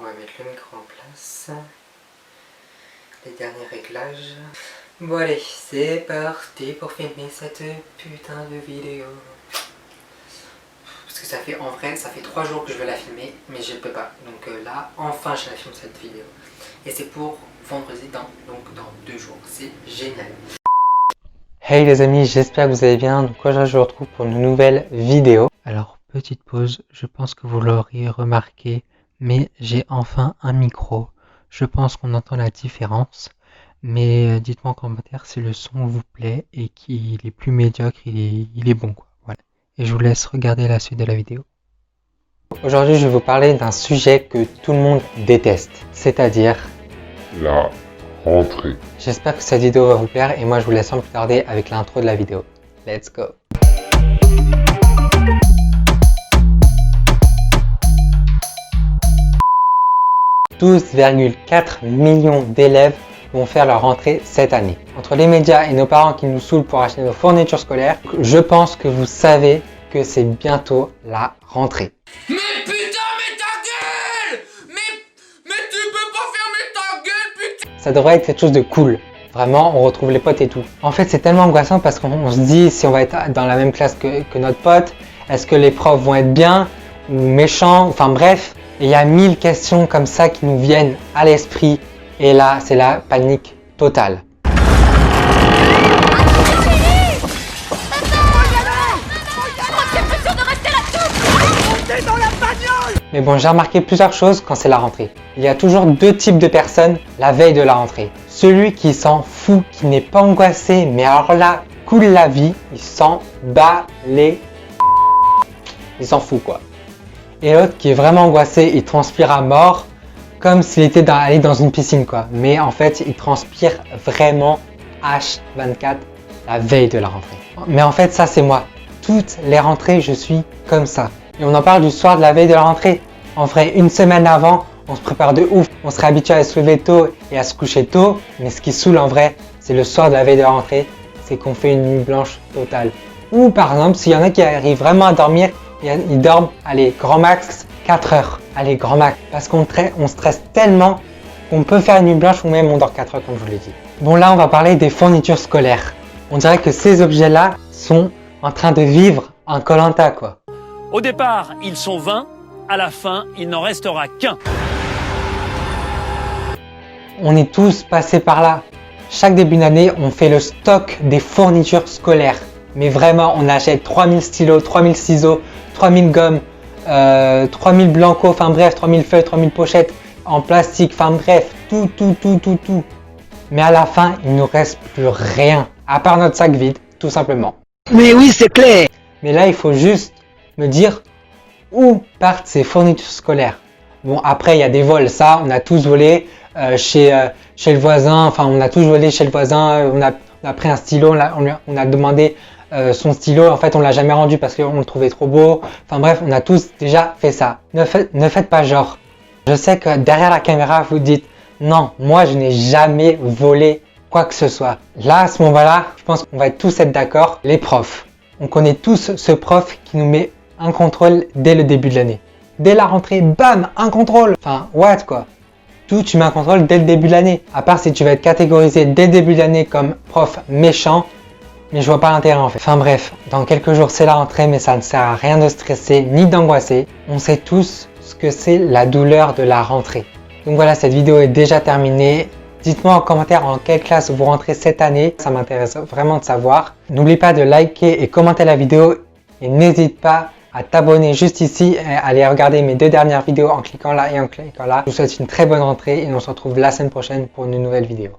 On va mettre le micro en place. Les derniers réglages. Bon allez, c'est parti pour filmer cette putain de vidéo. Parce que ça fait, en vrai, ça fait 3 jours que je veux la filmer, mais je ne peux pas. Donc là, enfin je la filme cette vidéo. Et c'est pour vendredi, donc dans 2 jours. C'est génial. Hey les amis, j'espère que vous allez bien. Donc aujourd'hui je vous retrouve pour une nouvelle vidéo. Alors petite pause, je pense que vous l'auriez remarqué, mais j'ai enfin un micro. Je pense qu'on entend la différence. Mais dites-moi en commentaire si le son vous plaît et qu'il est plus médiocre, il est bon quoi. Voilà. Et je vous laisse regarder la suite de la vidéo. Aujourd'hui je vais vous parler d'un sujet que tout le monde déteste, c'est-à-dire la rentrée. J'espère que cette vidéo va vous plaire et moi je vous laisse sans plus tarder avec l'intro de la vidéo. Let's go! « 12,4 millions d'élèves vont faire leur rentrée cette année. Entre les médias et nos parents qui nous saoulent pour acheter nos fournitures scolaires, je pense que vous savez que c'est bientôt la rentrée. Mais putain, mais ta gueule! Mais tu peux pas fermer ta gueule, putain! Ça devrait être quelque chose de cool. Vraiment, on retrouve les potes et tout. En fait, c'est tellement angoissant parce qu'on se dit si on va être dans la même classe que notre pote, est-ce que les profs vont être bien ou méchants, enfin bref. Il y a 1000 questions comme ça qui nous viennent à l'esprit et là, c'est la panique totale. Mais bon, j'ai remarqué plusieurs choses quand c'est la rentrée. Il y a toujours 2 types de personnes la veille de la rentrée. Celui qui s'en fout, qui n'est pas angoissé, mais alors là, cool la vie, il s'en bat les... Il s'en fout quoi. Et l'autre qui est vraiment angoissé, il transpire à mort, comme s'il était allé dans une piscine quoi. Mais en fait, il transpire vraiment H24 la veille de la rentrée. Mais en fait, ça c'est moi. Toutes les rentrées, je suis comme ça. Et on en parle du soir de la veille de la rentrée. En vrai, une semaine avant, on se prépare de ouf. On serait habitué à se lever tôt et à se coucher tôt. Mais ce qui saoule en vrai, c'est le soir de la veille de la rentrée, c'est qu'on fait une nuit blanche totale. Ou par exemple, s'il y en a qui arrivent vraiment à dormir, ils dorment, allez, grand max 4 heures. Allez, grand max. Parce qu'on stresse tellement qu'on peut faire une nuit blanche ou même on dort 4 heures comme je vous l'ai dit. Bon là, on va parler des fournitures scolaires. On dirait que ces objets-là sont en train de vivre un Koh-Lanta quoi. Au départ, ils sont 20. À la fin, il n'en restera qu'un. On est tous passés par là. Chaque début d'année, on fait le stock des fournitures scolaires. Mais vraiment, on achète 3000 stylos, 3000 ciseaux, 3000 gommes, 3000 blancos, enfin bref, 3000 feuilles, 3000 pochettes en plastique, enfin bref, tout. Mais à la fin, il ne nous reste plus rien, à part notre sac vide, tout simplement. Mais oui, c'est clair! Mais là, il faut juste me dire où partent ces fournitures scolaires. Bon, après, il y a des vols, ça, on a tous volé chez le voisin, enfin, on a tous volé chez le voisin, on a pris un stylo, on a demandé son stylo, en fait on l'a jamais rendu parce qu'on le trouvait trop beau. Enfin bref, on a tous déjà fait ça. Ne faites pas genre. Je sais que derrière la caméra vous dites non, moi je n'ai jamais volé quoi que ce soit. Là à ce moment-là, je pense qu'on va tous être d'accord. Les profs. On connaît tous ce prof qui nous met un contrôle dès le début de l'année. Dès la rentrée, bam, un contrôle. Enfin, what quoi. Tu mets un contrôle dès le début de l'année. À part si tu vas être catégorisé dès le début de l'année comme prof méchant. Mais je vois pas l'intérêt en fait. Enfin bref, dans quelques jours c'est la rentrée, mais ça ne sert à rien de stresser ni d'angoisser. On sait tous ce que c'est la douleur de la rentrée. Donc voilà, cette vidéo est déjà terminée. Dites-moi en commentaire en quelle classe vous rentrez cette année. Ça m'intéresse vraiment de savoir. N'oublie pas de liker et commenter la vidéo. Et n'hésite pas à t'abonner juste ici et à aller regarder mes 2 dernières vidéos en cliquant là et en cliquant là. Je vous souhaite une très bonne rentrée et on se retrouve la semaine prochaine pour une nouvelle vidéo.